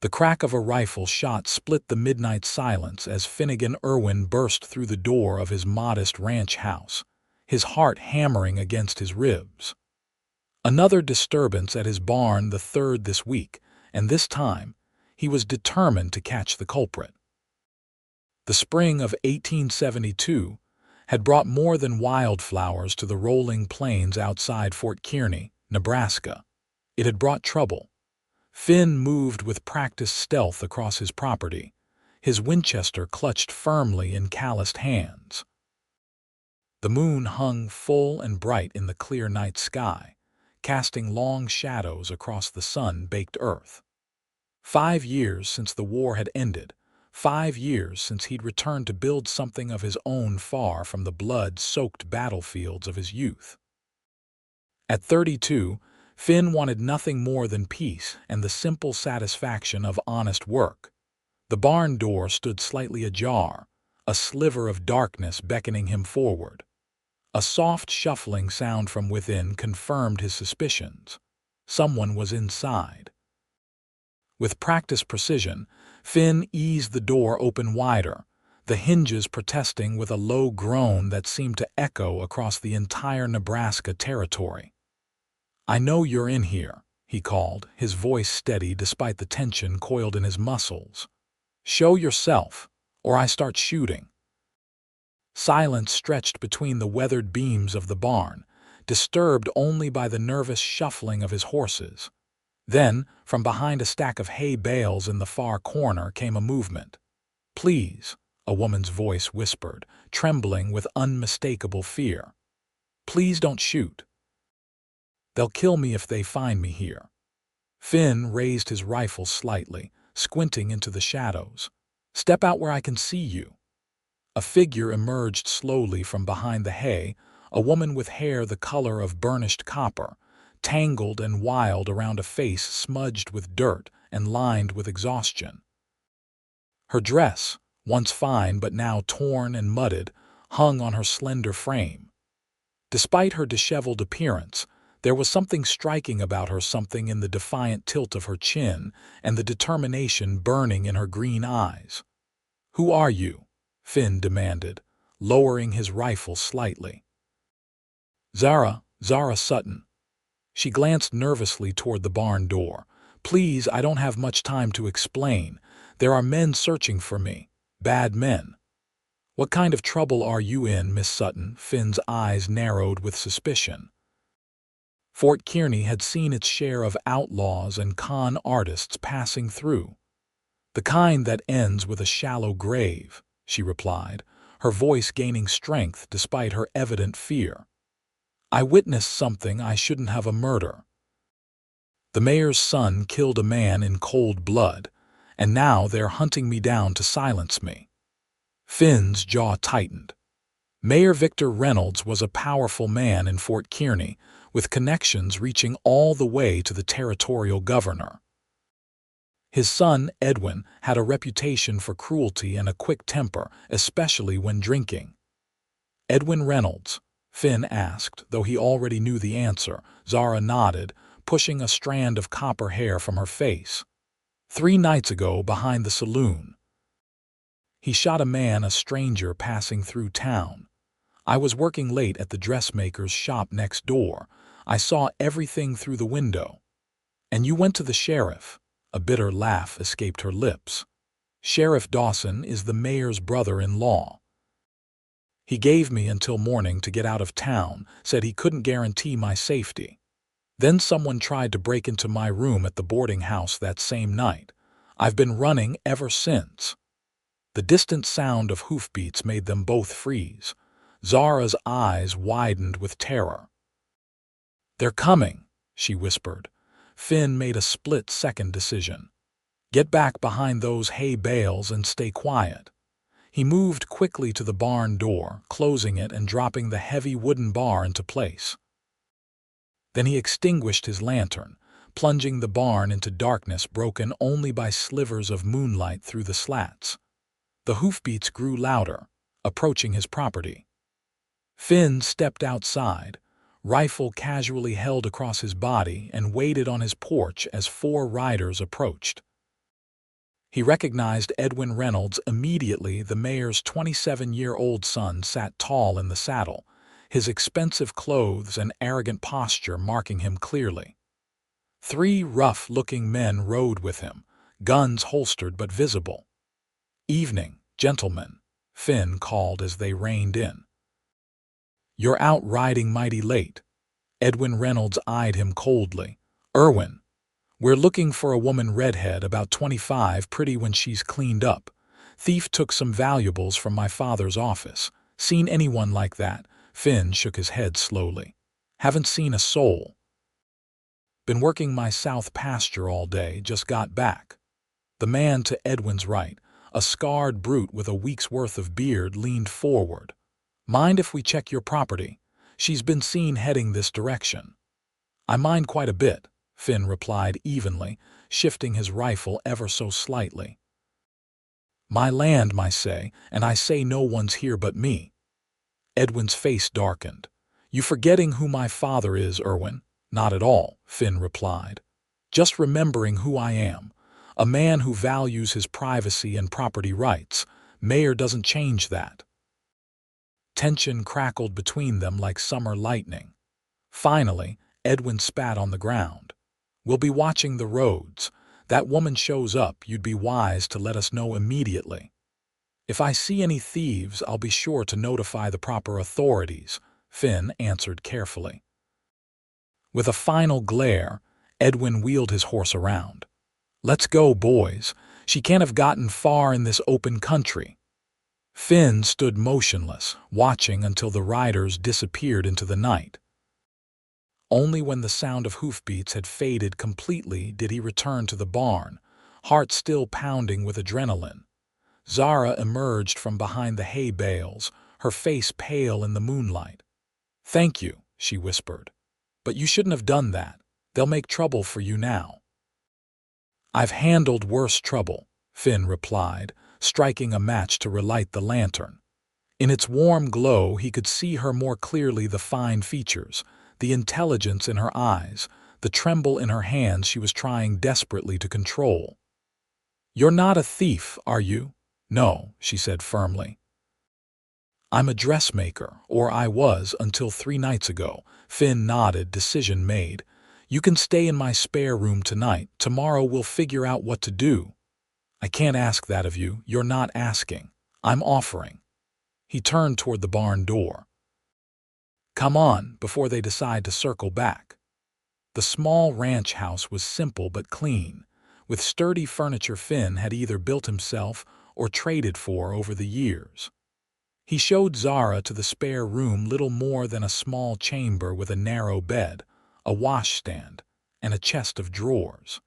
The crack of a rifle shot split the midnight silence as Finnegan Irwin burst through the door of his modest ranch house, his heart hammering against his ribs. Another disturbance at his barn, the third this week, and this time he was determined to catch the culprit. The spring of 1872 had brought more than wildflowers to the rolling plains outside Fort Kearny, Nebraska. It had brought trouble. Finn moved with practiced stealth across his property, his Winchester clutched firmly in calloused hands. The moon hung full and bright in the clear night sky, casting long shadows across the sun-baked earth. 5 years since the war had ended, 5 years since he'd returned to build something of his own far from the blood-soaked battlefields of his youth. At 32, Finn wanted nothing more than peace and the simple satisfaction of honest work. The barn door stood slightly ajar, a sliver of darkness beckoning him forward. A soft shuffling sound from within confirmed his suspicions. Someone was inside. With practiced precision, Finn eased the door open wider, the hinges protesting with a low groan that seemed to echo across the entire Nebraska territory. "I know you're in here," he called, his voice steady despite the tension coiled in his muscles. "Show yourself, or I start shooting." Silence stretched between the weathered beams of the barn, disturbed only by the nervous shuffling of his horses. Then, from behind a stack of hay bales in the far corner came a movement. "Please," a woman's voice whispered, trembling with unmistakable fear. "Please don't shoot. They'll kill me if they find me here." Finn raised his rifle slightly, squinting into the shadows. "Step out where I can see you." A figure emerged slowly from behind the hay, a woman with hair the color of burnished copper, tangled and wild around a face smudged with dirt and lined with exhaustion. Her dress, once fine but now torn and mudded, hung on her slender frame. Despite her disheveled appearance, there was something striking about her, something in the defiant tilt of her chin and the determination burning in her green eyes. "Who are you?" Finn demanded, lowering his rifle slightly. Zara Sutton." She glanced nervously toward the barn door. "Please, I don't have much time to explain. There are men searching for me. Bad men." "What kind of trouble are you in, Miss Sutton?" Finn's eyes narrowed with suspicion. Fort Kearny had seen its share of outlaws and con artists passing through. "The kind that ends with a shallow grave," she replied, her voice gaining strength despite her evident fear. "I witnessed something I shouldn't have, a murder. The mayor's son killed a man in cold blood, and now they're hunting me down to silence me." Finn's jaw tightened. Mayor Victor Reynolds was a powerful man in Fort Kearny, with connections reaching all the way to the territorial governor. His son, Edwin, had a reputation for cruelty and a quick temper, especially when drinking. "Edwin Reynolds?" Finn asked, though he already knew the answer. Zara nodded, pushing a strand of copper hair from her face. 3 nights ago, behind the saloon. He shot a man, a stranger passing through town. I was working late at the dressmaker's shop next door. I saw everything through the window." "And you went to the sheriff?" A bitter laugh escaped her lips. "Sheriff Dawson is the mayor's brother-in-law. He gave me until morning to get out of town, said he couldn't guarantee my safety. Then someone tried to break into my room at the boarding house that same night. I've been running ever since." The distant sound of hoofbeats made them both freeze. Zara's eyes widened with terror. "They're coming," she whispered. Finn made a split-second decision. "Get back behind those hay bales and stay quiet." He moved quickly to the barn door, closing it and dropping the heavy wooden bar into place. Then he extinguished his lantern, plunging the barn into darkness broken only by slivers of moonlight through the slats. The hoofbeats grew louder, approaching his property. Finn stepped outside, rifle casually held across his body, and waited on his porch as 4 riders approached. He recognized Edwin Reynolds immediately. The mayor's 27-year-old son sat tall in the saddle, his expensive clothes and arrogant posture marking him clearly. 3 rough-looking men rode with him, guns holstered but visible. "Evening, gentlemen," Finn called as they reined in. "You're out riding mighty late." Edwin Reynolds eyed him coldly. "Irwin, we're looking for a woman redhead, about 25, pretty when she's cleaned up. Thief took some valuables from my father's office. Seen anyone like that?" Finn shook his head slowly. "Haven't seen a soul. Been working my south pasture all day, just got back." The man to Edwin's right, a scarred brute with a week's worth of beard, leaned forward. "Mind if we check your property? She's been seen heading this direction." "I mind quite a bit," Finn replied evenly, shifting his rifle ever so slightly. "My land, and I say no one's here but me." Edwin's face darkened. "You forgetting who my father is, Irwin?" "Not at all," Finn replied. "Just remembering who I am. A man who values his privacy and property rights. Mayor doesn't change that." Tension crackled between them like summer lightning. Finally, Edwin spat on the ground. "We'll be watching the roads. That woman shows up, you'd be wise to let us know immediately." "If I see any thieves, I'll be sure to notify the proper authorities," Finn answered carefully. With a final glare, Edwin wheeled his horse around. "Let's go, boys. She can't have gotten far in this open country." Finn stood motionless, watching until the riders disappeared into the night. Only when the sound of hoofbeats had faded completely did he return to the barn, heart still pounding with adrenaline. Zara emerged from behind the hay bales, her face pale in the moonlight. "Thank you," she whispered. "But you shouldn't have done that. They'll make trouble for you now." "I've handled worse trouble," Finn replied, striking a match to relight the lantern. In its warm glow he could see her more clearly, the fine features, the intelligence in her eyes, the tremble in her hands she was trying desperately to control. "You're not a thief, are you?" "No," she said firmly. "I'm a dressmaker, or I was until 3 nights ago." Finn nodded, decision made. "You can stay in my spare room tonight. Tomorrow we'll figure out what to do." "I can't ask that of you. You're not asking. I'm offering." He turned toward the barn door. "Come on, before they decide to circle back." The small ranch house was simple but clean, with sturdy furniture Finn had either built himself or traded for over the years. He showed Zara to the spare room, little more than a small chamber with a narrow bed, a washstand, and a chest of drawers.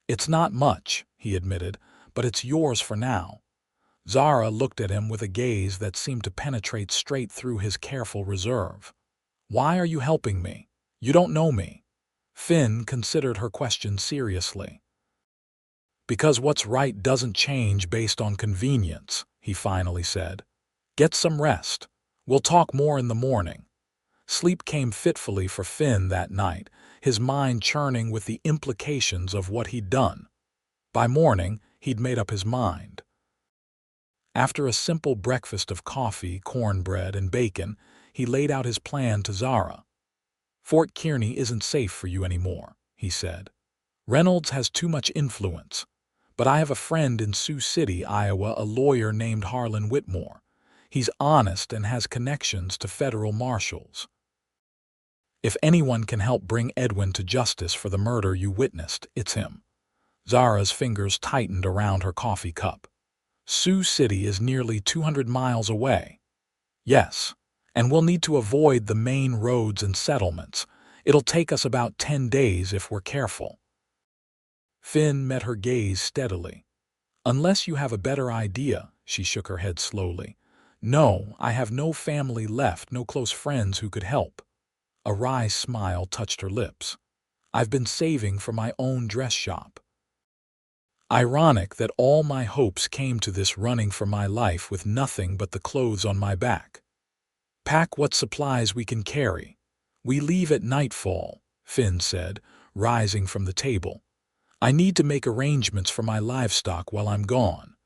"It's not much," he admitted, "but it's yours for now." Zara looked at him with a gaze that seemed to penetrate straight through his careful reserve. "Why are you helping me? You don't know me." Finn considered her question seriously. "Because what's right doesn't change based on convenience," he finally said. "Get some rest. We'll talk more in the morning." Sleep came fitfully for Finn that night, his mind churning with the implications of what he'd done. By morning, he'd made up his mind. After a simple breakfast of coffee, cornbread, and bacon, he laid out his plan to Zara. "Fort Kearney isn't safe for you anymore," he said. "Reynolds has too much influence. But I have a friend in Sioux City, Iowa, a lawyer named Harlan Whitmore. He's honest and has connections to federal marshals. If anyone can help bring Edwin to justice for the murder you witnessed, it's him." Zara's fingers tightened around her coffee cup. "Sioux City is nearly 200 miles away." "Yes, and we'll need to avoid the main roads and settlements. It'll take us about 10 days if we're careful." Finn met her gaze steadily. "Unless you have a better idea," she shook her head slowly. "No, I have no family left, no close friends who could help." A wry smile touched her lips. "I've been saving for my own dress shop." Ironic that all my hopes came to this, running for my life with nothing but the clothes on my back. "Pack what supplies we can carry. We leave at nightfall," Finn said, rising from the table. I need to make arrangements for my livestock while I'm gone."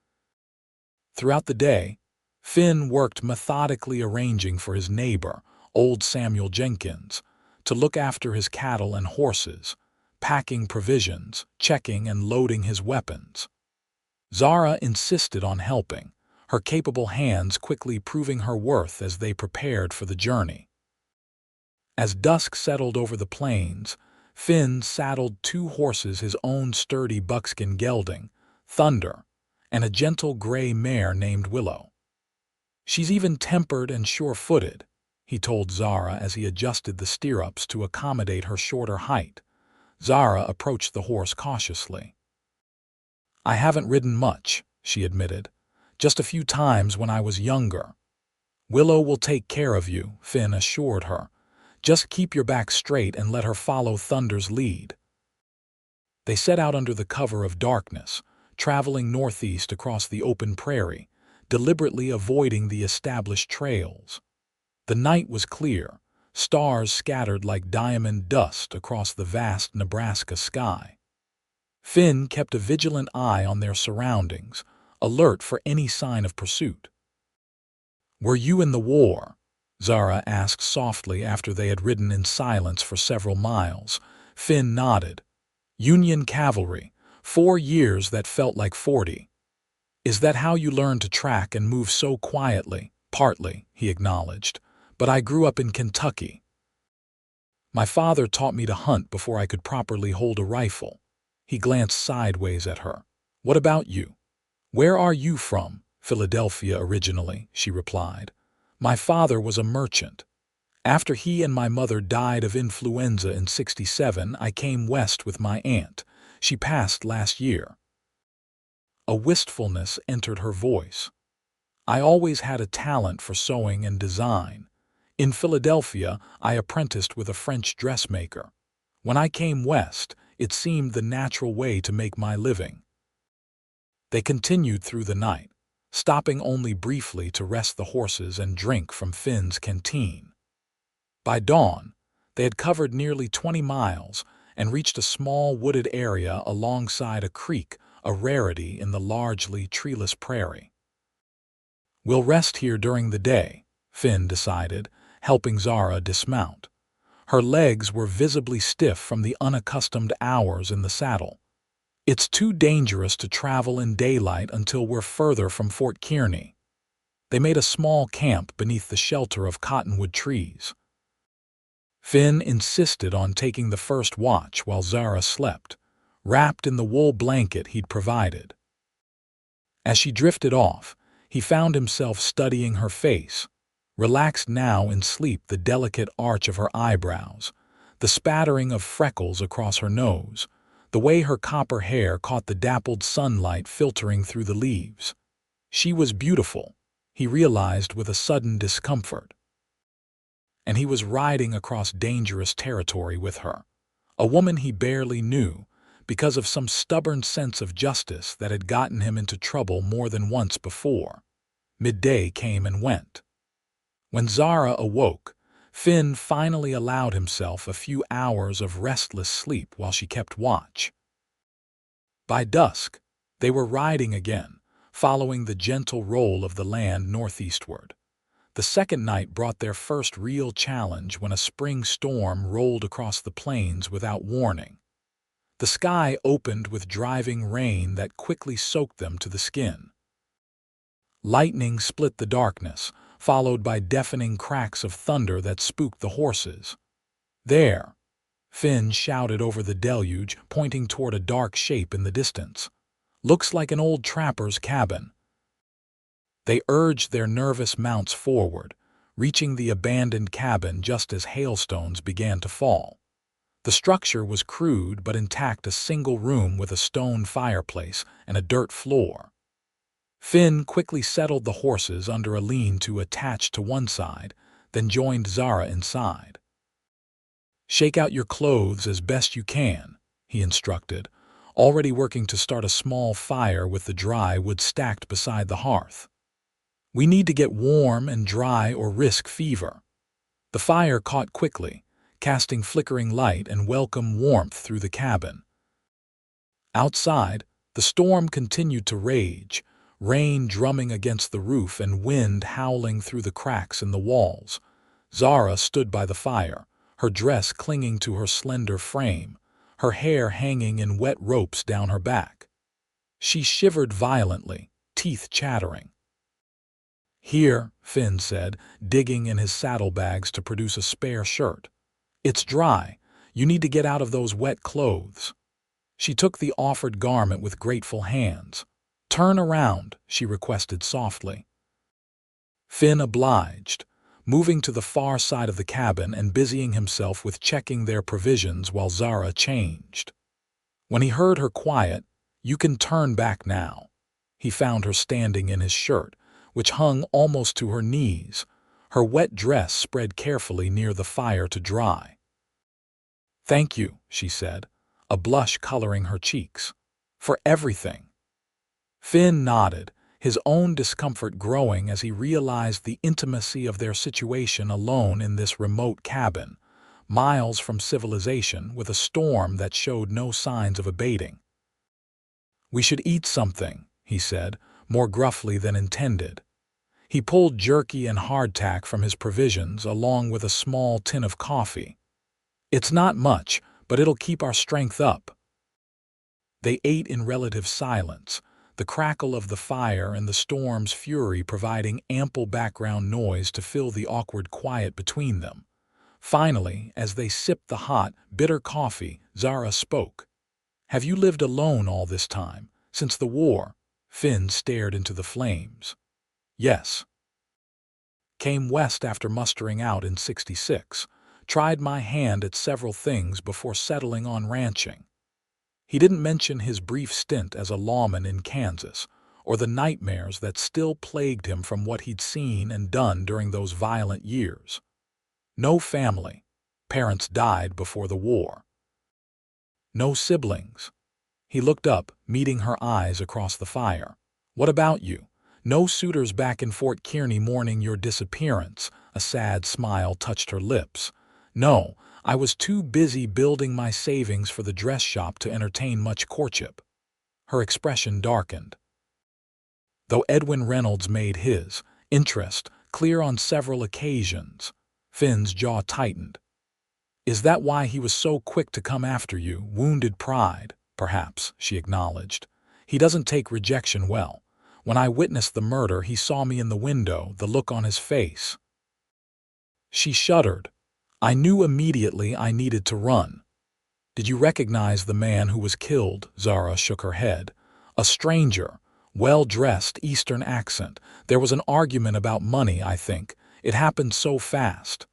Throughout the day, Finn worked methodically arranging for his neighbor, old Samuel Jenkins, to look after his cattle and horses, packing provisions, checking and loading his weapons. Zara insisted on helping, her capable hands quickly proving her worth as they prepared for the journey. As dusk settled over the plains, Finn saddled 2 horses, his own sturdy buckskin gelding, Thunder, and a gentle gray mare named Willow. "She's even tempered and sure-footed," he told Zara as he adjusted the stirrups to accommodate her shorter height. Zara approached the horse cautiously. "I haven't ridden much," she admitted. "Just a few times when I was younger." "Willow will take care of you," Finn assured her. "Just keep your back straight and let her follow Thunder's lead." They set out under the cover of darkness, traveling northeast across the open prairie, deliberately avoiding the established trails. The night was clear, stars scattered like diamond dust across the vast Nebraska sky. Finn kept a vigilant eye on their surroundings, alert for any sign of pursuit. "Were you in the war?" Zara asked softly after they had ridden in silence for several miles. Finn nodded. "Union cavalry, 4 years that felt like 40. "Is that how you learned to track and move so quietly?" "Partly," he acknowledged. "But I grew up in Kentucky. My father taught me to hunt before I could properly hold a rifle." He glanced sideways at her. "What about you?" "Where are you from?" "Philadelphia originally," she replied. "My father was a merchant. After he and my mother died of influenza in '67, I came west with my aunt. She passed last year." A wistfulness entered her voice. "I always had a talent for sewing and design. In Philadelphia, I apprenticed with a French dressmaker. When I came west, it seemed the natural way to make my living." They continued through the night, stopping only briefly to rest the horses and drink from Finn's canteen. By dawn, they had covered nearly 20 miles and reached a small wooded area alongside a creek, a rarity in the largely treeless prairie. "We'll rest here during the day," Finn decided, helping Zara dismount. Her legs were visibly stiff from the unaccustomed hours in the saddle. "It's too dangerous to travel in daylight until we're further from Fort Kearney." They made a small camp beneath the shelter of cottonwood trees. Finn insisted on taking the first watch while Zara slept, wrapped in the wool blanket he'd provided. As she drifted off, he found himself studying her face, relaxed now in sleep, the delicate arch of her eyebrows, the spattering of freckles across her nose, the way her copper hair caught the dappled sunlight filtering through the leaves. She was beautiful, he realized with a sudden discomfort. And he was riding across dangerous territory with her, a woman he barely knew, because of some stubborn sense of justice that had gotten him into trouble more than once before. Midday came and went. When Zara awoke, Finn finally allowed himself a few hours of restless sleep while she kept watch. By dusk, they were riding again, following the gentle roll of the land northeastward. The second night brought their first real challenge when a spring storm rolled across the plains without warning. The sky opened with driving rain that quickly soaked them to the skin. Lightning split the darkness, followed by deafening cracks of thunder that spooked the horses. "There!" Finn shouted over the deluge, pointing toward a dark shape in the distance. "Looks like an old trapper's cabin." They urged their nervous mounts forward, reaching the abandoned cabin just as hailstones began to fall. The structure was crude but intact, a single room with a stone fireplace and a dirt floor. Finn quickly settled the horses under a lean-to attached to one side, then joined Zara inside. "Shake out your clothes as best you can," he instructed, already working to start a small fire with the dry wood stacked beside the hearth. "We need to get warm and dry or risk fever." The fire caught quickly, casting flickering light and welcome warmth through the cabin. Outside, the storm continued to rage, rain drumming against the roof and wind howling through the cracks in the walls. Zara stood by the fire, her dress clinging to her slender frame, her hair hanging in wet ropes down her back. She shivered violently, teeth chattering. "Here," Finn said, digging in his saddlebags to produce a spare shirt. "It's dry. You need to get out of those wet clothes." She took the offered garment with grateful hands. "Turn around," she requested softly. Finn obliged, moving to the far side of the cabin and busying himself with checking their provisions while Zara changed. When he heard her quiet, "You can turn back now," he found her standing in his shirt, which hung almost to her knees, her wet dress spread carefully near the fire to dry. "Thank you," she said, a blush coloring her cheeks. "For everything." Finn nodded, his own discomfort growing as he realized the intimacy of their situation alone in this remote cabin, miles from civilization, with a storm that showed no signs of abating. "We should eat something," he said, more gruffly than intended. He pulled jerky and hardtack from his provisions along with a small tin of coffee. "It's not much, but it'll keep our strength up." They ate in relative silence, the crackle of the fire and the storm's fury providing ample background noise to fill the awkward quiet between them. Finally, as they sipped the hot, bitter coffee, Zara spoke. "Have you lived alone all this time, since the war?" Finn stared into the flames. "Yes. Came west after mustering out in '66. Tried my hand at several things before settling on ranching." He didn't mention his brief stint as a lawman in Kansas, or the nightmares that still plagued him from what he'd seen and done during those violent years. "No family. Parents died before the war." "No siblings." He looked up, meeting her eyes across the fire. "What about you? No suitors back in Fort Kearny mourning your disappearance?" A sad smile touched her lips. "No, I was too busy building my savings for the dress shop to entertain much courtship." Her expression darkened. Though Edwin Reynolds made his interest clear on several occasions, Finn's jaw tightened. "Is that why he was so quick to come after you? Wounded pride, perhaps," she acknowledged. "He doesn't take rejection well. When I witnessed the murder, he saw me in the window, the look on his face." She shuddered. "I knew immediately I needed to run." "Did you recognize the man who was killed?" Zara shook her head. "A stranger, well-dressed, Eastern accent. There was an argument about money, I think. It happened so fast."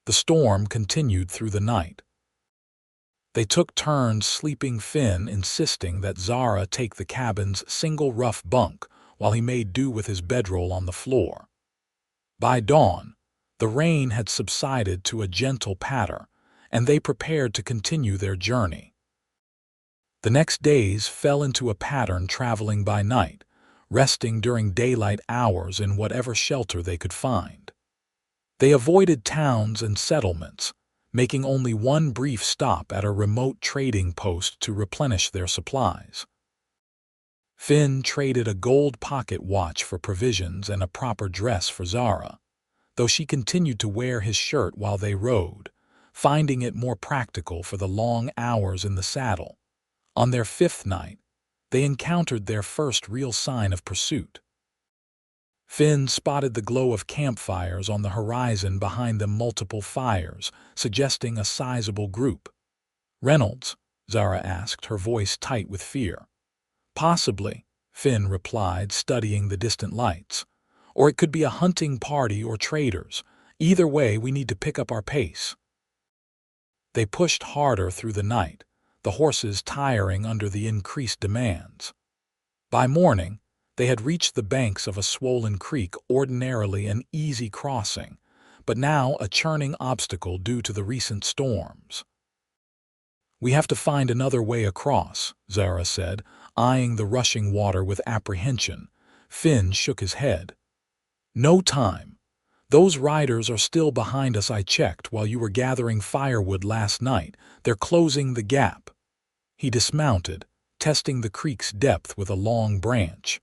The storm continued through the night. They took turns sleeping, Finn insisting that Zara take the cabin's single rough bunk while he made do with his bedroll on the floor. By dawn, the rain had subsided to a gentle patter, and they prepared to continue their journey. The next days fell into a pattern, traveling by night, resting during daylight hours in whatever shelter they could find. They avoided towns and settlements, making only one brief stop at a remote trading post to replenish their supplies. Finn traded a gold pocket watch for provisions and a proper dress for Zara, though she continued to wear his shirt while they rode, finding it more practical for the long hours in the saddle. On their fifth night, they encountered their first real sign of pursuit. Finn spotted the glow of campfires on the horizon behind them, multiple fires, suggesting a sizable group. "Reynolds?" Zara asked, her voice tight with fear. "Possibly," Finn replied, studying the distant lights. "Or it could be a hunting party or traders. Either way, we need to pick up our pace." They pushed harder through the night, the horses tiring under the increased demands. By morning, they had reached the banks of a swollen creek, ordinarily an easy crossing, but now a churning obstacle due to the recent storms. "We have to find another way across," Zara said, eyeing the rushing water with apprehension. Finn shook his head. "No time. Those riders are still behind us. I checked while you were gathering firewood last night. They're closing the gap." He dismounted, testing the creek's depth with a long branch.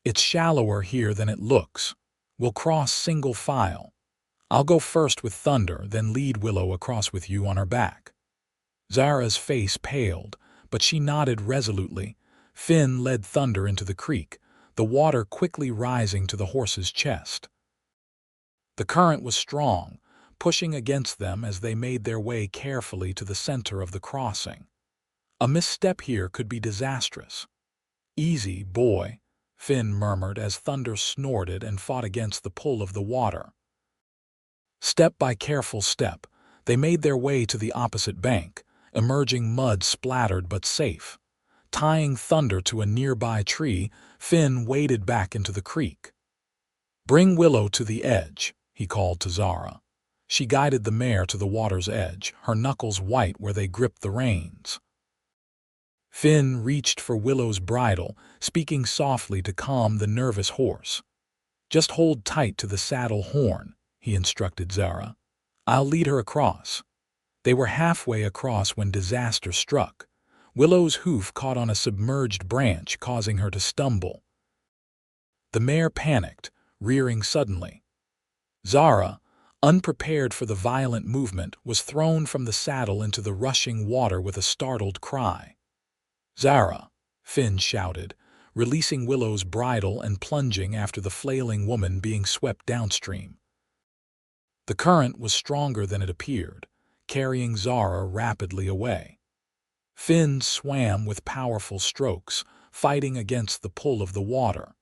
"It's shallower here than it looks. We'll cross single file. I'll go first with Thunder, then lead Willow across with you on her back." Zara's face paled, but she nodded resolutely. Finn led Thunder into the creek, the water quickly rising to the horse's chest. The current was strong, pushing against them as they made their way carefully to the center of the crossing. A misstep here could be disastrous. "Easy, boy," Finn murmured as Thunder snorted and fought against the pull of the water. Step by careful step, they made their way to the opposite bank, emerging mud splattered but safe. Tying Thunder to a nearby tree, Finn waded back into the creek. "Bring Willow to the edge," he called to Zara. She guided the mare to the water's edge, her knuckles white where they gripped the reins. Finn reached for Willow's bridle, speaking softly to calm the nervous horse. "Just hold tight to the saddle horn," he instructed Zara. "I'll lead her across." They were halfway across when disaster struck. Willow's hoof caught on a submerged branch, causing her to stumble. The mare panicked, rearing suddenly. Zara, unprepared for the violent movement, was thrown from the saddle into the rushing water with a startled cry. "Zara!" Finn shouted, releasing Willow's bridle and plunging after the flailing woman being swept downstream. The current was stronger than it appeared, carrying Zara rapidly away. Finn swam with powerful strokes, fighting against the pull of the water.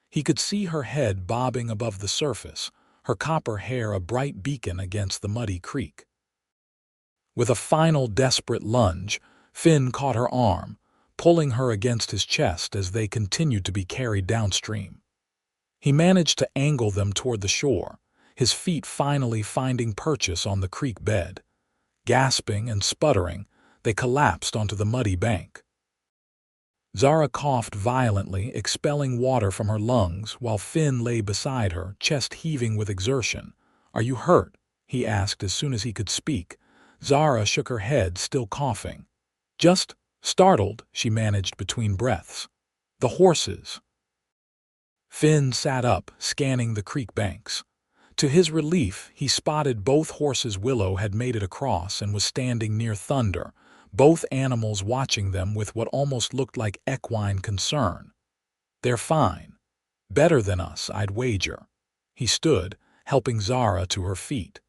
He could see her head bobbing above the surface, her copper hair a bright beacon against the muddy creek. With a final desperate lunge, Finn caught her arm, pulling her against his chest as they continued to be carried downstream. He managed to angle them toward the shore, his feet finally finding purchase on the creek bed. Gasping and sputtering, they collapsed onto the muddy bank. Zara coughed violently, expelling water from her lungs, while Finn lay beside her, chest heaving with exertion. "Are you hurt?" he asked as soon as he could speak. Zara shook her head, still coughing. "Just startled," she managed between breaths. "The horses." Finn sat up, scanning the creek banks. To his relief, he spotted both horses. Willow had made it across and was standing near Thunder, both animals watching them with what almost looked like equine concern. "They're fine. Better than us, I'd wager." He stood, helping Zara to her feet.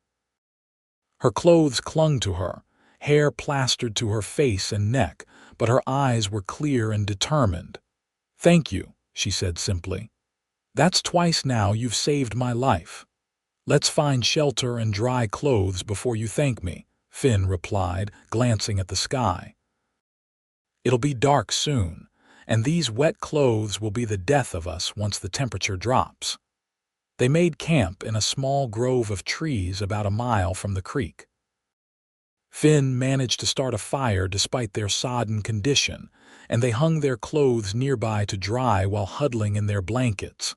Her clothes clung to her, hair plastered to her face and neck, but her eyes were clear and determined. "Thank you," she said simply. "That's twice now you've saved my life." "Let's find shelter and dry clothes before you thank me," Finn replied, glancing at the sky. "It'll be dark soon, and these wet clothes will be the death of us once the temperature drops." They made camp in a small grove of trees about a mile from the creek. Finn managed to start a fire despite their sodden condition, and they hung their clothes nearby to dry while huddling in their blankets.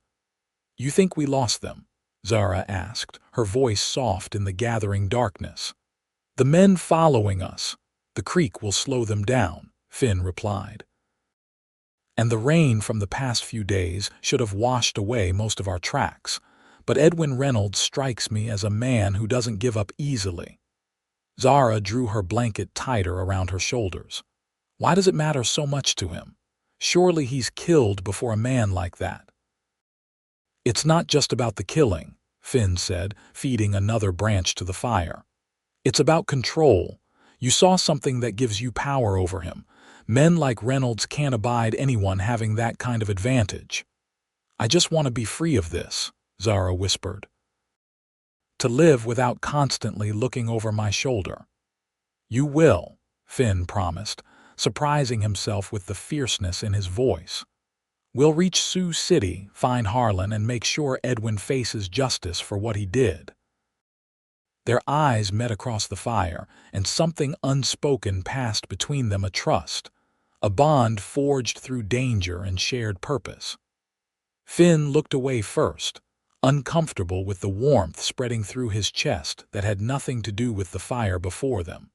"You think we lost them?" Zara asked, her voice soft in the gathering darkness. "The men following us. The creek will slow them down," Finn replied. "And the rain from the past few days should have washed away most of our tracks, but Edwin Reynolds strikes me as a man who doesn't give up easily." Zara drew her blanket tighter around her shoulders. "Why does it matter so much to him? Surely he's killed before a man like that." "It's not just about the killing," Finn said, feeding another branch to the fire. "It's about control. You saw something that gives you power over him. Men like Reynolds can't abide anyone having that kind of advantage." "I just want to be free of this," Zara whispered. "To live without constantly looking over my shoulder." "You will," Finn promised, surprising himself with the fierceness in his voice. "We'll reach Sioux City, find Harlan, and make sure Edwin faces justice for what he did." Their eyes met across the fire, and something unspoken passed between them, a trust, a bond forged through danger and shared purpose. Finn looked away first, uncomfortable with the warmth spreading through his chest that had nothing to do with the fire before them.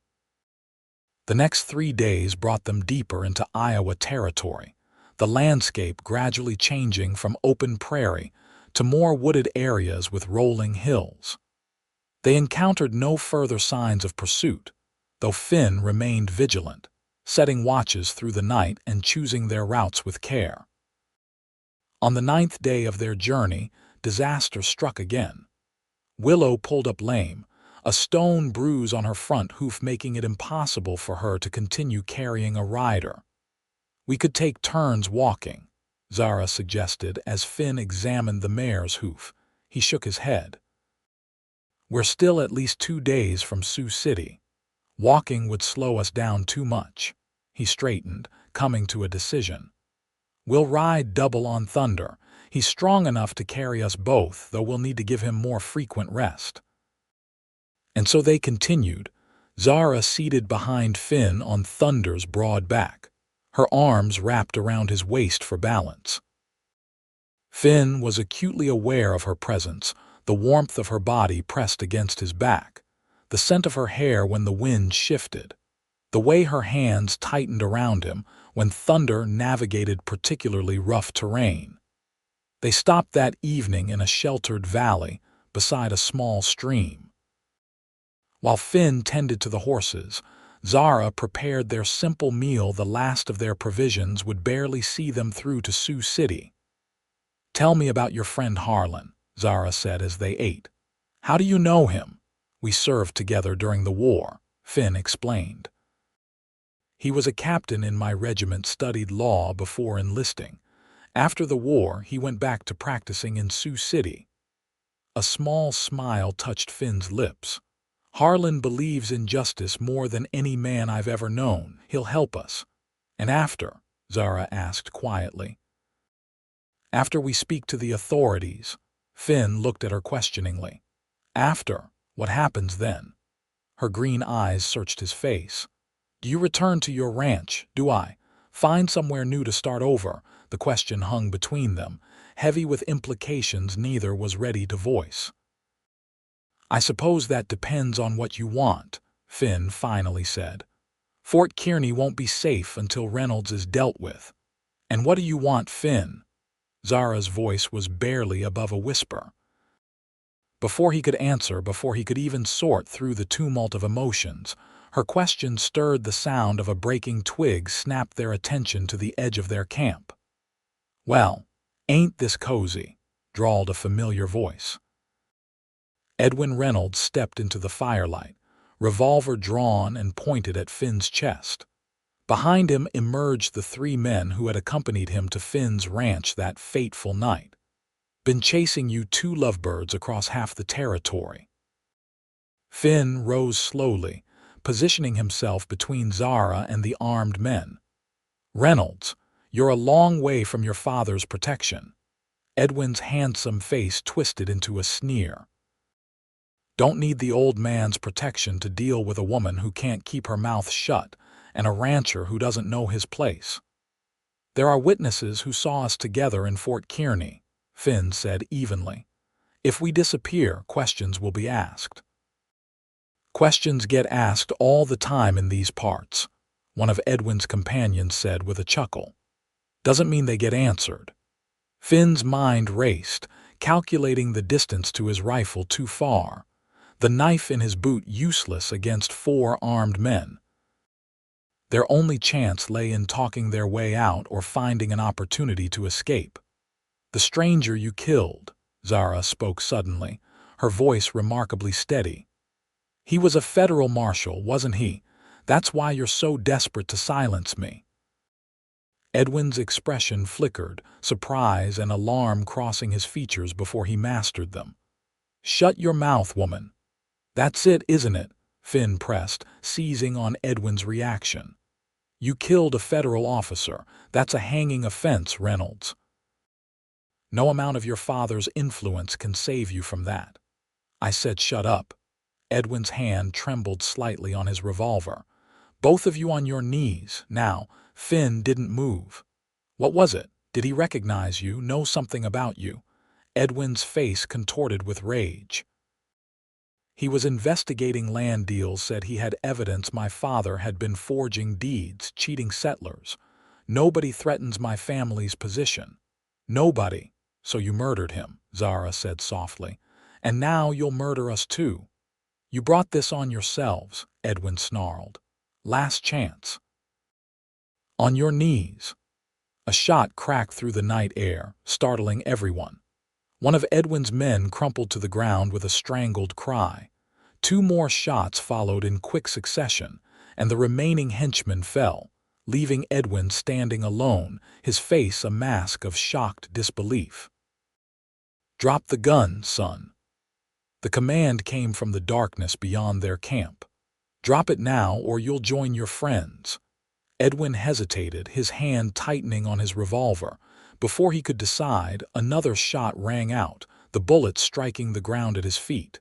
The next 3 days brought them deeper into Iowa territory, the landscape gradually changing from open prairie to more wooded areas with rolling hills. They encountered no further signs of pursuit, though Finn remained vigilant, setting watches through the night and choosing their routes with care. On the 9th day of their journey, disaster struck again. Willow pulled up lame, a stone bruise on her front hoof making it impossible for her to continue carrying a rider. "We could take turns walking," Zara suggested as Finn examined the mare's hoof. He shook his head. "We're still at least 2 days from Sioux City. Walking would slow us down too much." He straightened, coming to a decision. "We'll ride double on Thunder. He's strong enough to carry us both, though we'll need to give him more frequent rest." And so they continued, Zara seated behind Finn on Thunder's broad back, her arms wrapped around his waist for balance. Finn was acutely aware of her presence, the warmth of her body pressed against his back, the scent of her hair when the wind shifted, the way her hands tightened around him when Thunder navigated particularly rough terrain. They stopped that evening in a sheltered valley beside a small stream. While Finn tended to the horses, Zara prepared their simple meal. The last of their provisions would barely see them through to Sioux City. "Tell me about your friend Harlan," Zara said as they ate. "How do you know him?" "We served together during the war," Finn explained. "He was a captain in my regiment, studied law before enlisting. After the war, he went back to practicing in Sioux City." A small smile touched Finn's lips. "Harlan believes in justice more than any man I've ever known. He'll help us." "And after?" Zara asked quietly. "After we speak to the authorities." Finn looked at her questioningly. "After? What happens then?" Her green eyes searched his face. "Do you return to your ranch? Do I find somewhere new to start over?" The question hung between them, heavy with implications neither was ready to voice. "I suppose that depends on what you want," Finn finally said. "Fort Kearney won't be safe until Reynolds is dealt with." "And what do you want, Finn?" Zara's voice was barely above a whisper. Before he could answer, before he could even sort through the tumult of emotions, her question stirred the sound of a breaking twig snapped their attention to the edge of their camp. "Well, ain't this cozy?" drawled a familiar voice. Edwin Reynolds stepped into the firelight, revolver drawn and pointed at Finn's chest. Behind him emerged the 3 men who had accompanied him to Finn's ranch that fateful night. "Been chasing you 2 lovebirds across half the territory." Finn rose slowly, positioning himself between Zara and the armed men. "Reynolds, you're a long way from your father's protection." Edwin's handsome face twisted into a sneer. "Don't need the old man's protection to deal with a woman who can't keep her mouth shut and a rancher who doesn't know his place." "There are witnesses who saw us together in Fort Kearney," Finn said evenly. "If we disappear, questions will be asked." "Questions get asked all the time in these parts," one of Edwin's companions said with a chuckle. "Doesn't mean they get answered." Finn's mind raced, calculating the distance to his rifle too far, the knife in his boot useless against 4 armed men. Their only chance lay in talking their way out or finding an opportunity to escape. "The stranger you killed," Zara spoke suddenly, her voice remarkably steady. "He was a federal marshal, wasn't he? That's why you're so desperate to silence me." Edwin's expression flickered, surprise and alarm crossing his features before he mastered them. "Shut your mouth, woman." "That's it, isn't it?" Finn pressed, seizing on Edwin's reaction. "You killed a federal officer. That's a hanging offense, Reynolds. No amount of your father's influence can save you from that." "I said shut up." Edwin's hand trembled slightly on his revolver. "Both of you on your knees, now." Finn didn't move. "What was it? Did he recognize you, know something about you?" Edwin's face contorted with rage. He was investigating land deals, said he had evidence my father had been forging deeds, cheating settlers. Nobody threatens my family's position. Nobody. So you murdered him, Zara said softly. And now you'll murder us too. You brought this on yourselves, Edwin snarled. Last chance. On your knees. A shot cracked through the night air, startling everyone. One of Edwin's men crumpled to the ground with a strangled cry. 2 more shots followed in quick succession, and the remaining henchman fell, leaving Edwin standing alone, his face a mask of shocked disbelief. Drop the gun, son. The command came from the darkness beyond their camp. Drop it now or you'll join your friends. Edwin hesitated, his hand tightening on his revolver. Before he could decide, another shot rang out, the bullet striking the ground at his feet.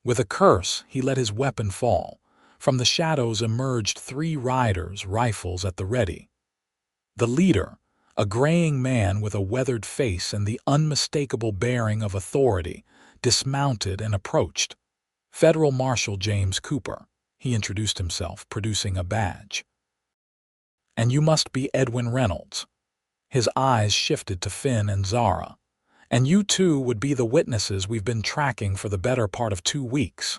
With a curse, he let his weapon fall. From the shadows emerged 3 riders, rifles at the ready. The leader, a graying man with a weathered face and the unmistakable bearing of authority, dismounted and approached. Federal Marshal James Cooper, he introduced himself, producing a badge. And you must be Edwin Reynolds. His eyes shifted to Finn and Zara. And you two would be the witnesses we've been tracking for the better part of 2 weeks.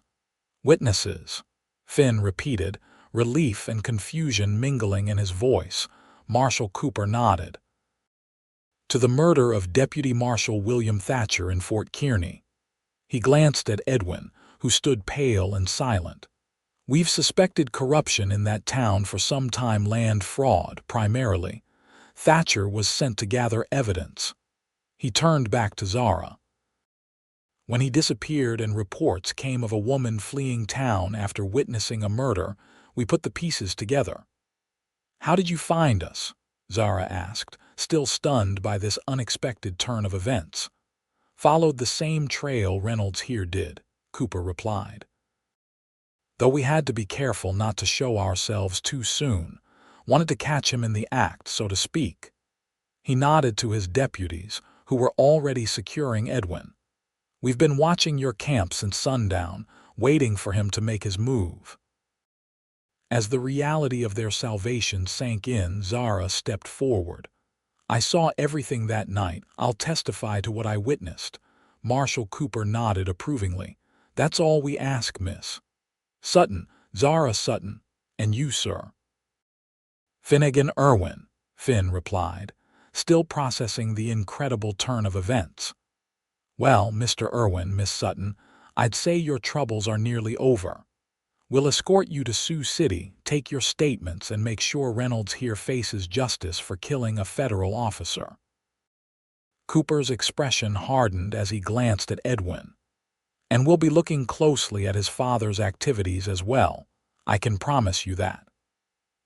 Witnesses, Finn repeated, relief and confusion mingling in his voice. Marshal Cooper nodded. To the murder of Deputy Marshal William Thatcher in Fort Kearney. He glanced at Edwin, who stood pale and silent. We've suspected corruption in that town for some time, land fraud, primarily. Thatcher was sent to gather evidence. He turned back to Zara. When he disappeared and reports came of a woman fleeing town after witnessing a murder, we put the pieces together. How did you find us? Zara asked, still stunned by this unexpected turn of events. Followed the same trail Reynolds here did, Cooper replied. Though we had to be careful not to show ourselves too soon, wanted to catch him in the act, so to speak. He nodded to his deputies, who were already securing Edwin. We've been watching your camp since sundown, waiting for him to make his move. As the reality of their salvation sank in, Zara stepped forward. I saw everything that night. I'll testify to what I witnessed. Marshal Cooper nodded approvingly. That's all we ask, miss. Sutton, Zara Sutton, and you, sir. Finnegan Irwin, Finn replied, still processing the incredible turn of events. Well, Mr. Irwin, Miss Sutton, I'd say your troubles are nearly over. We'll escort you to Sioux City, take your statements, and make sure Reynolds here faces justice for killing a federal officer. Cooper's expression hardened as he glanced at Edwin. And we'll be looking closely at his father's activities as well. I can promise you that.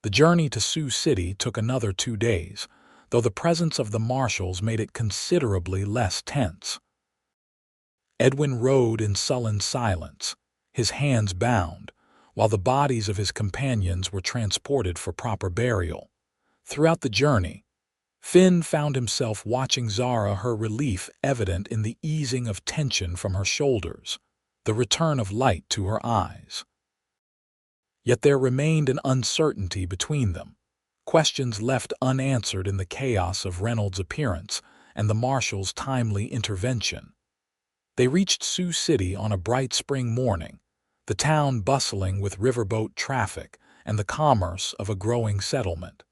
The journey to Sioux City took another 2 days, though the presence of the marshals made it considerably less tense. Edwin rode in sullen silence, his hands bound, while the bodies of his companions were transported for proper burial. Throughout the journey, Finn found himself watching Zara, her relief evident in the easing of tension from her shoulders, the return of light to her eyes. Yet there remained an uncertainty between them, questions left unanswered in the chaos of Reynolds' appearance and the marshal's timely intervention. They reached Sioux City on a bright spring morning, the town bustling with riverboat traffic and the commerce of a growing settlement.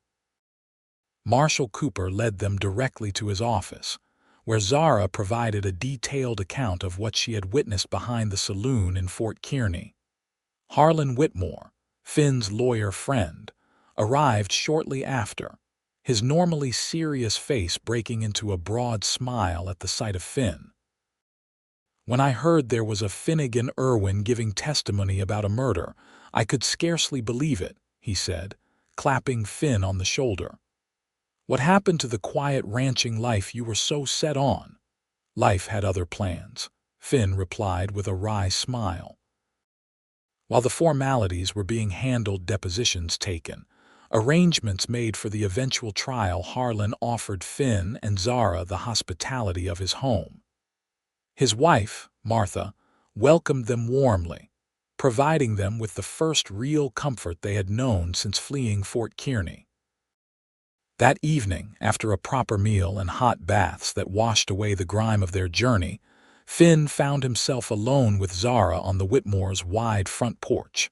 Marshal Cooper led them directly to his office, where Zara provided a detailed account of what she had witnessed behind the saloon in Fort Kearney. Harlan Whitmore, Finn's lawyer friend, arrived shortly after, his normally serious face breaking into a broad smile at the sight of Finn. When I heard there was a Finnegan Irwin giving testimony about a murder, I could scarcely believe it, he said, clapping Finn on the shoulder. What happened to the quiet ranching life you were so set on? Life had other plans, Finn replied with a wry smile. While the formalities were being handled, depositions taken, arrangements made for the eventual trial, Harlan offered Finn and Zara the hospitality of his home. His wife, Martha, welcomed them warmly, providing them with the first real comfort they had known since fleeing Fort Kearny. That evening, after a proper meal and hot baths that washed away the grime of their journey, Finn found himself alone with Zara on the Whitmores' wide front porch.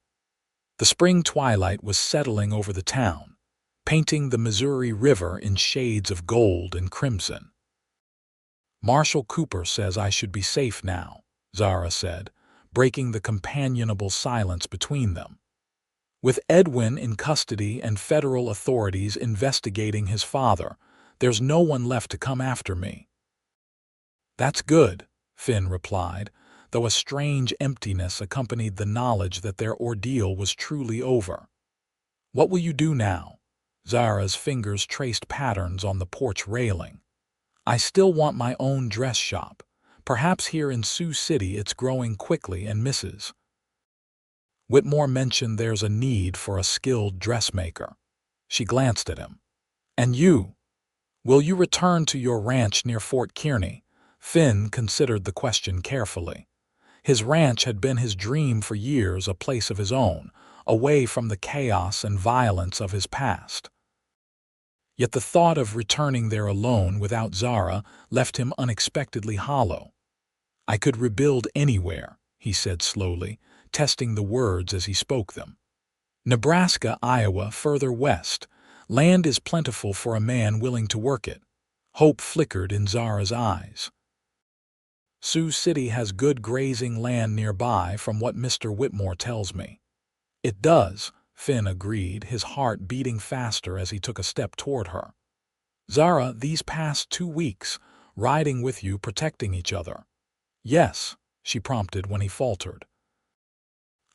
The spring twilight was settling over the town, painting the Missouri River in shades of gold and crimson. "Marshal Cooper says I should be safe now," Zara said, breaking the companionable silence between them. "With Edwin in custody and federal authorities investigating his father, there's no one left to come after me." "That's good," Finn replied, though a strange emptiness accompanied the knowledge that their ordeal was truly over. "What will you do now?" Zara's fingers traced patterns on the porch railing. "I still want my own dress shop. Perhaps here in Sioux City it's growing quickly and Mrs. Whitmore mentioned there's a need for a skilled dressmaker." She glanced at him. "And you? Will you return to your ranch near Fort Kearny?" Finn considered the question carefully. His ranch had been his dream for years, a place of his own, away from the chaos and violence of his past. Yet the thought of returning there alone without Zara left him unexpectedly hollow. "I could rebuild anywhere," he said slowly, testing the words as he spoke them. "Nebraska, Iowa, further west. Land is plentiful for a man willing to work it." Hope flickered in Zara's eyes. "Sioux City has good grazing land nearby from what Mr. Whitmore tells me." "It does," Finn agreed, his heart beating faster as he took a step toward her. "Zara, these past 2 weeks, riding with you, protecting each other." "Yes," she prompted when he faltered.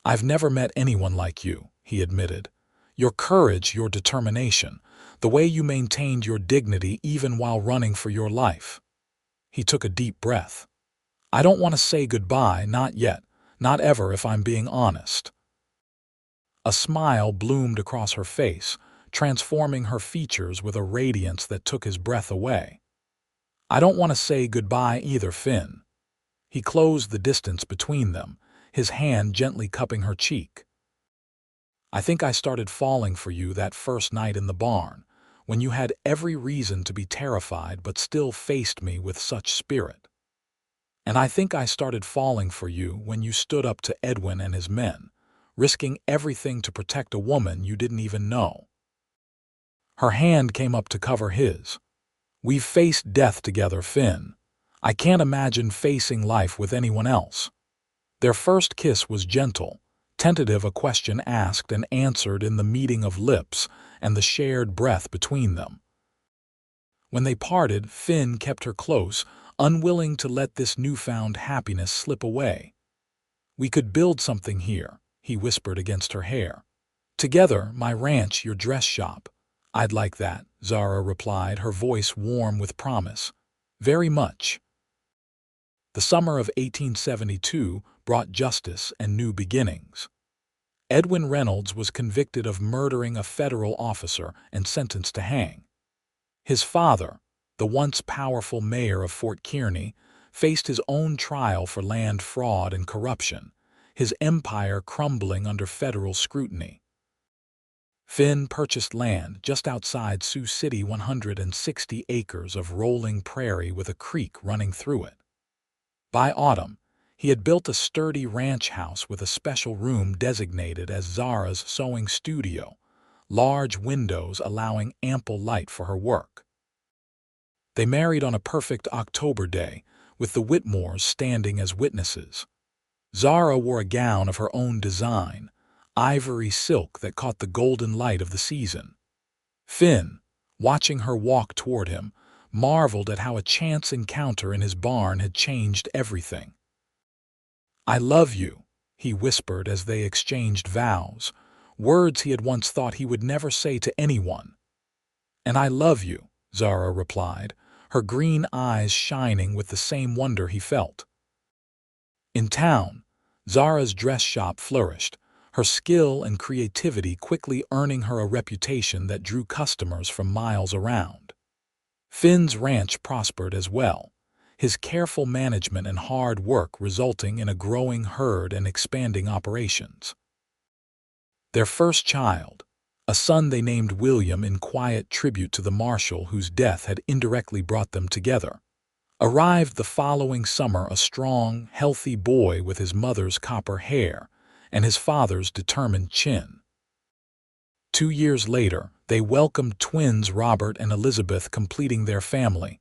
"I've never met anyone like you," he admitted. "Your courage, your determination, the way you maintained your dignity even while running for your life." He took a deep breath. "I don't want to say goodbye, not yet, not ever if I'm being honest." A smile bloomed across her face, transforming her features with a radiance that took his breath away. "I don't want to say goodbye either, Finn." He closed the distance between them, his hand gently cupping her cheek. "I think I started falling for you that first night in the barn, when you had every reason to be terrified but still faced me with such spirit. And I think I started falling for you when you stood up to Edwin and his men, risking everything to protect a woman you didn't even know." Her hand came up to cover his. "We've faced death together, Finn. I can't imagine facing life with anyone else." Their first kiss was gentle, tentative, a question asked and answered in the meeting of lips and the shared breath between them. When they parted, Finn kept her close, unwilling to let this newfound happiness slip away. "We could build something here," he whispered against her hair. "Together, my ranch, your dress shop." "I'd like that," Zara replied, her voice warm with promise. "Very much." The summer of 1872 brought justice and new beginnings. Edwin Reynolds was convicted of murdering a federal officer and sentenced to hang. His father, the once powerful mayor of Fort Kearny, faced his own trial for land fraud and corruption, his empire crumbling under federal scrutiny. Finn purchased land just outside Sioux City, 160 acres of rolling prairie with a creek running through it. By autumn, he had built a sturdy ranch house with a special room designated as Zara's sewing studio, large windows allowing ample light for her work. They married on a perfect October day, with the Whitmores standing as witnesses. Zara wore a gown of her own design, ivory silk that caught the golden light of the season. Finn, watching her walk toward him, marveled at how a chance encounter in his barn had changed everything. "I love you," he whispered as they exchanged vows, words he had once thought he would never say to anyone. "And I love you," Zara replied, her green eyes shining with the same wonder he felt. In town, Zara's dress shop flourished, her skill and creativity quickly earning her a reputation that drew customers from miles around. Finn's ranch prospered as well, his careful management and hard work resulting in a growing herd and expanding operations. Their first child, a son they named William in quiet tribute to the marshal whose death had indirectly brought them together, arrived the following summer, a strong, healthy boy with his mother's copper hair and his father's determined chin. 2 years later, they welcomed twins Robert and Elizabeth, completing their family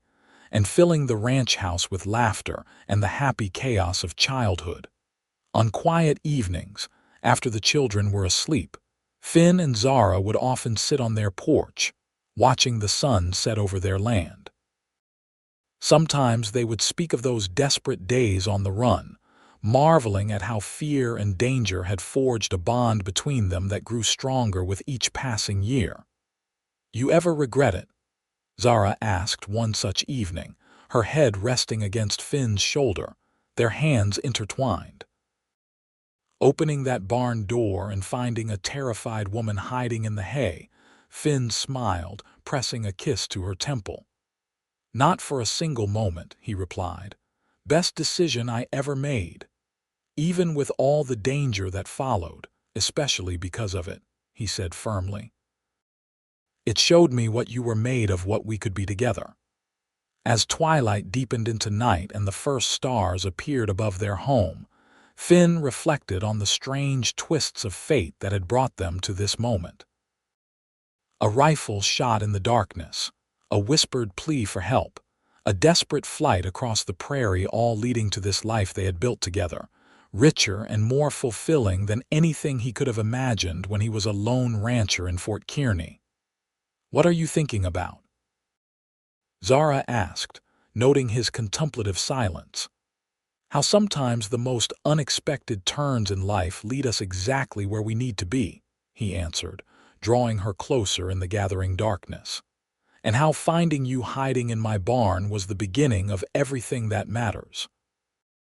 and filling the ranch house with laughter and the happy chaos of childhood. On quiet evenings, after the children were asleep, Finn and Zara would often sit on their porch, watching the sun set over their land. Sometimes they would speak of those desperate days on the run, marveling at how fear and danger had forged a bond between them that grew stronger with each passing year. "You ever regret it?" Zara asked one such evening, her head resting against Finn's shoulder, their hands intertwined. Opening that barn door and finding a terrified woman hiding in the hay, Finn smiled, pressing a kiss to her temple. "Not for a single moment," he replied. "Best decision I ever made. Even with all the danger that followed, especially because of it," he said firmly. "It showed me what you were made of, what we could be together." As twilight deepened into night and the first stars appeared above their home, Finn reflected on the strange twists of fate that had brought them to this moment. A rifle shot in the darkness, a whispered plea for help, a desperate flight across the prairie, all leading to this life they had built together, richer and more fulfilling than anything he could have imagined when he was a lone rancher in Fort Kearney. "What are you thinking about?" Zara asked, noting his contemplative silence. "How sometimes the most unexpected turns in life lead us exactly where we need to be," he answered, drawing her closer in the gathering darkness. "And how finding you hiding in my barn was the beginning of everything that matters."